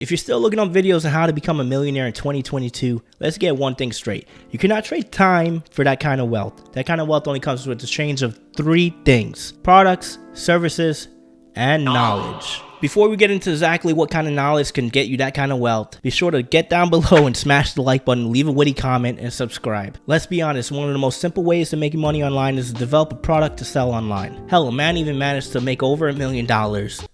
If you're still looking up videos on how to become a millionaire in 2022, let's get one thing straight. You cannot trade time for that kind of wealth. That kind of wealth only comes with the exchange of three things: products, services, and knowledge. Before we get into exactly what kind of knowledge can get you that kind of wealth, be sure to get down below and smash the like button, leave a witty comment, and subscribe. Let's be honest, one of the most simple ways to make money online is to develop a product to sell online. Hell, a man even managed to make over $1 million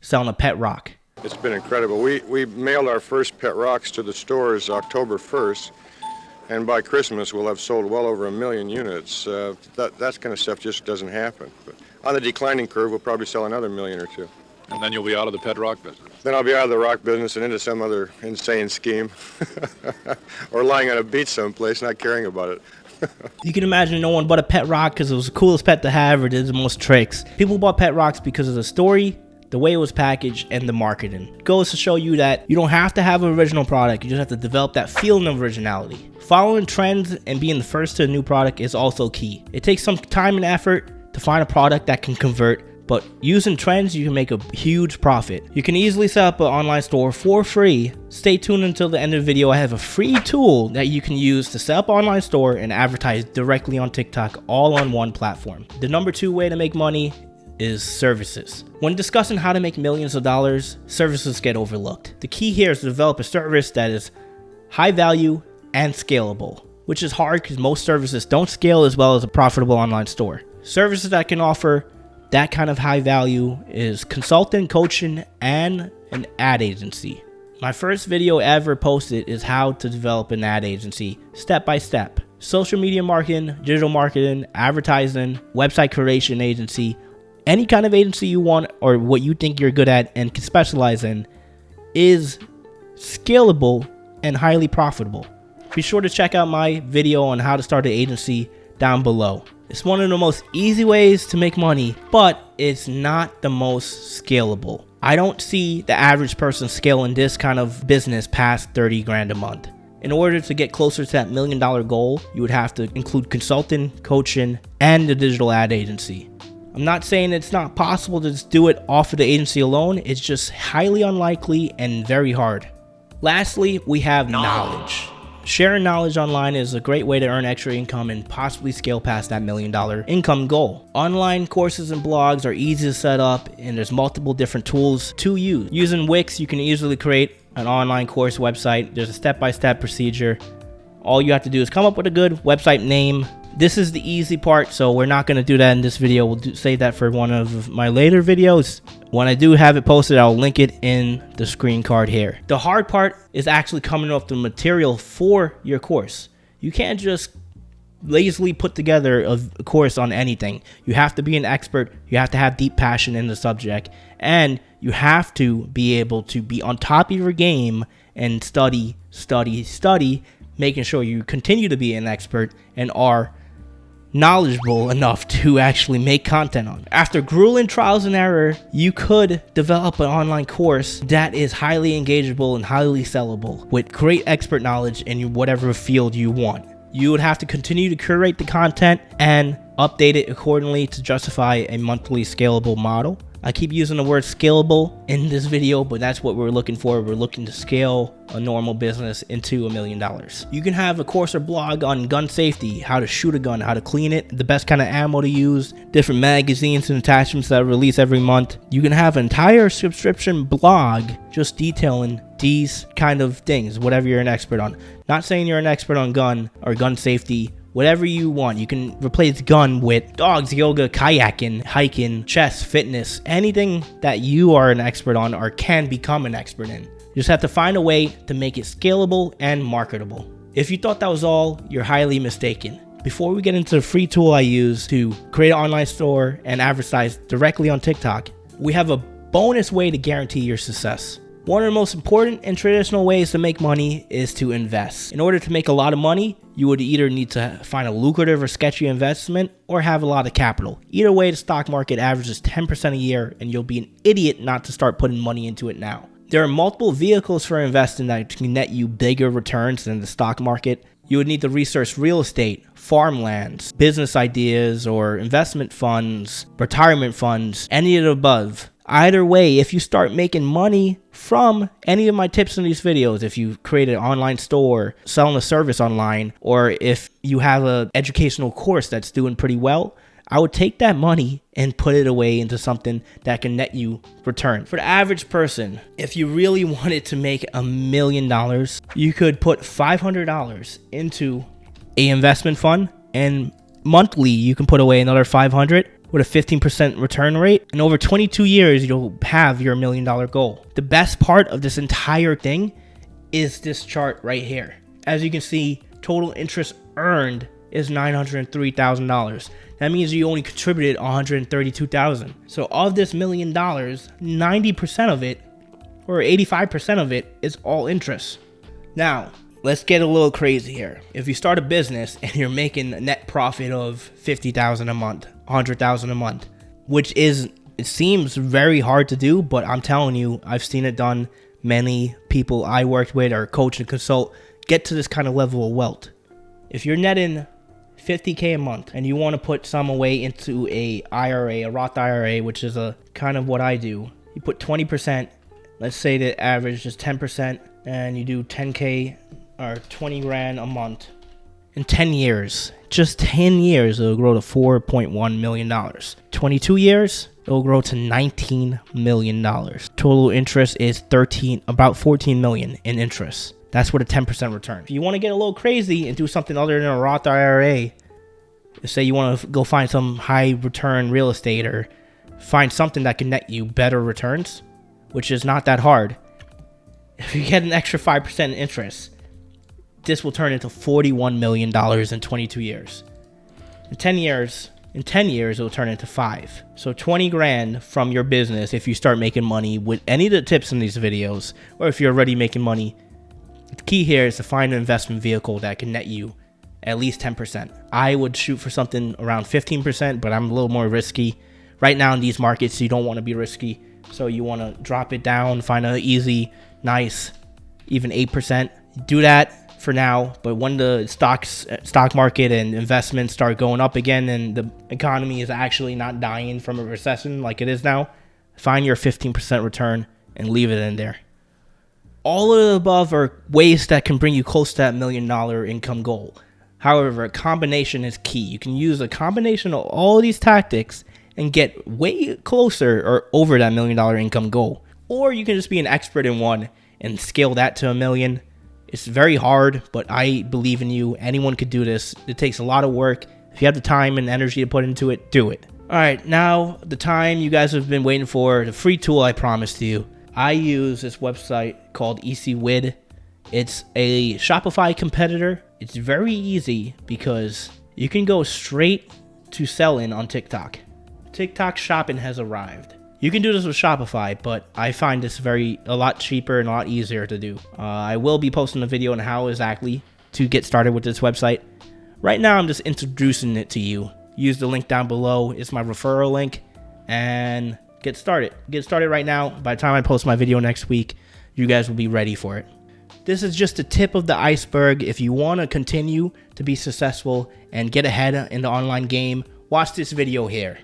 selling a pet rock. It's been incredible. We mailed our first pet rocks to the stores October 1st, and by Christmas we'll have sold well over 1 million units. That kind of stuff just doesn't happen. But on the declining curve, we'll probably sell another 1 million or two. And then you'll be out of the pet rock business. Then I'll be out of the rock business and into some other insane scheme. Or lying on a beach someplace not caring about it. You can imagine no one bought a pet rock because it was the coolest pet to have or did the most tricks. People bought pet rocks because of the story, the way it was packaged, and the marketing. It goes to show you that you don't have to have an original product, you just have to develop that feeling of originality. Following trends and being the first to a new product is also key. It takes some time and effort to find a product that can convert, but using trends, you can make a huge profit. You can easily set up an online store for free. Stay tuned until the end of the video. I have a free tool that you can use to set up an online store and advertise directly on TikTok, all on one platform. The number 2 way to make money is services. When discussing how to make millions of dollars, services get overlooked. The key here is to develop a service that is high value and scalable, which is hard because most services don't scale as well as a profitable online store. Services that can offer that kind of high value is consulting, coaching, and an ad agency. My first video ever posted is how to develop an ad agency step by step. Social media marketing, digital marketing, advertising, website creation agency, any kind of agency you want or what you think you're good at and can specialize in is scalable and highly profitable. Be sure to check out my video on how to start an agency down below. It's one of the most easy ways to make money, but it's not the most scalable. I don't see the average person scaling this kind of business past 30 grand a month. In order to get closer to that $1 million goal, you would have to include consulting, coaching, and the digital ad agency. I'm not saying it's not possible to just do it off of the agency alone. It's just highly unlikely and very hard. Lastly, we have knowledge. Sharing knowledge online is a great way to earn extra income and possibly scale past that $1 million income goal. Online courses and blogs are easy to set up, and there's multiple different tools to use. Using Wix, you can easily create an online course website. There's a step-by-step procedure. All you have to do is come up with a good website name. This is the easy part, so we're not going to do that in this video. We'll save that for one of my later videos. When I do have it posted, I'll link it in the screen card here. The hard part is actually coming up with the material for your course. You can't just lazily put together a course on anything. You have to be an expert. You have to have deep passion in the subject, and you have to be able to be on top of your game and study, making sure you continue to be an expert and are knowledgeable enough to actually make content on. After grueling trials and error, you could develop an online course that is highly engageable and highly sellable with great expert knowledge in whatever field you want. You would have to continue to curate the content and update it accordingly to justify a monthly scalable model. I keep using the word scalable in this video, but that's what we're looking for. We're looking to scale a normal business into $1 million. You can have a course or blog on gun safety, how to shoot a gun, how to clean it, the best kind of ammo to use, different magazines and attachments that release every month. You can have an entire subscription blog just detailing these kind of things, whatever you're an expert on. Not saying you're an expert on gun or gun safety. Whatever you want. You can replace gun with dogs, yoga, kayaking, hiking, chess, fitness, anything that you are an expert on or can become an expert in. You just have to find a way to make it scalable and marketable. If you thought that was all, you're highly mistaken. Before we get into the free tool I use to create an online store and advertise directly on TikTok, we have a bonus way to guarantee your success. One of the most important and traditional ways to make money is to invest. In order to make a lot of money, you would either need to find a lucrative or sketchy investment or have a lot of capital. Either way, the stock market averages 10% a year, and you'll be an idiot not to start putting money into it now. There are multiple vehicles for investing that can net you bigger returns than the stock market. You would need to research real estate, farmlands, business ideas, or investment funds, retirement funds, any of the above. Either way, if you start making money from any of my tips in these videos, if you create an online store, selling a service online, or if you have an educational course that's doing pretty well, I would take that money and put it away into something that can net you return. For the average person, if you really wanted to make $1 million, you could put $500 into an investment fund, and monthly you can put away another $500 with a 15% return rate. And over 22 years, you'll have your $1 million goal. The best part of this entire thing is this chart right here. As you can see, total interest earned is $903,000. That means you only contributed $132,000. So of this $1 million, 90% of it, or 85% of it, is all interest. Now, let's get a little crazy here. If you start a business and you're making a net profit of $50,000 a month, $100,000 a month, which is, it seems very hard to do, but I'm telling you, I've seen it done. Many people I worked with or coach and consult get to this kind of level of wealth. If you're netting $50K a month and you want to put some away into a IRA, a Roth IRA, which is a kind of what I do, you put 20%, let's say the average is 10%, and you do 10K or 20 grand a month. In 10 years, just 10 years, it'll grow to $4.1 million. 22 years, it'll grow to $19 million. Total interest is about $14 million in interest. That's with a 10% return. If you want to get a little crazy and do something other than a Roth IRA, say you want to go find some high return real estate or find something that can net you better returns, which is not that hard. If you get an extra 5% interest, this will turn into $41 million in 22 years. In 10 years, it will turn into 5. So 20 grand from your business if you start making money with any of the tips in these videos, or if you're already making money. The key here is to find an investment vehicle that can net you at least 10%. I would shoot for something around 15%, but I'm a little more risky. Right now in these markets, you don't want to be risky. So you want to drop it down, find an easy, nice, even 8%. Do that for now, but when the stock market and investments start going up again and the economy is actually not dying from a recession like it is now, find your 15% return and leave it in there. All of the above are ways that can bring you close to that $1 million income goal. However, a combination is key. You can use a combination of all of these tactics and get way closer or over that $1 million income goal. Or you can just be an expert in one and scale that to $1 million. It's very hard, but I believe in you. Anyone could do this. It takes a lot of work. If you have the time and energy to put into it, do it. All right, now the time you guys have been waiting for, the free tool I promised you. I use this website called EasyWid. It's a Shopify competitor. It's very easy because you can go straight to selling on TikTok. TikTok shopping has arrived. You can do this with Shopify, but I find this a lot cheaper and a lot easier to do. I will be posting a video on how exactly to get started with this website. Right now, I'm just introducing it to you. Use the link down below. It's my referral link. And get started. Get started right now. By the time I post my video next week, you guys will be ready for it. This is just the tip of the iceberg. If you want to continue to be successful and get ahead in the online game, watch this video here.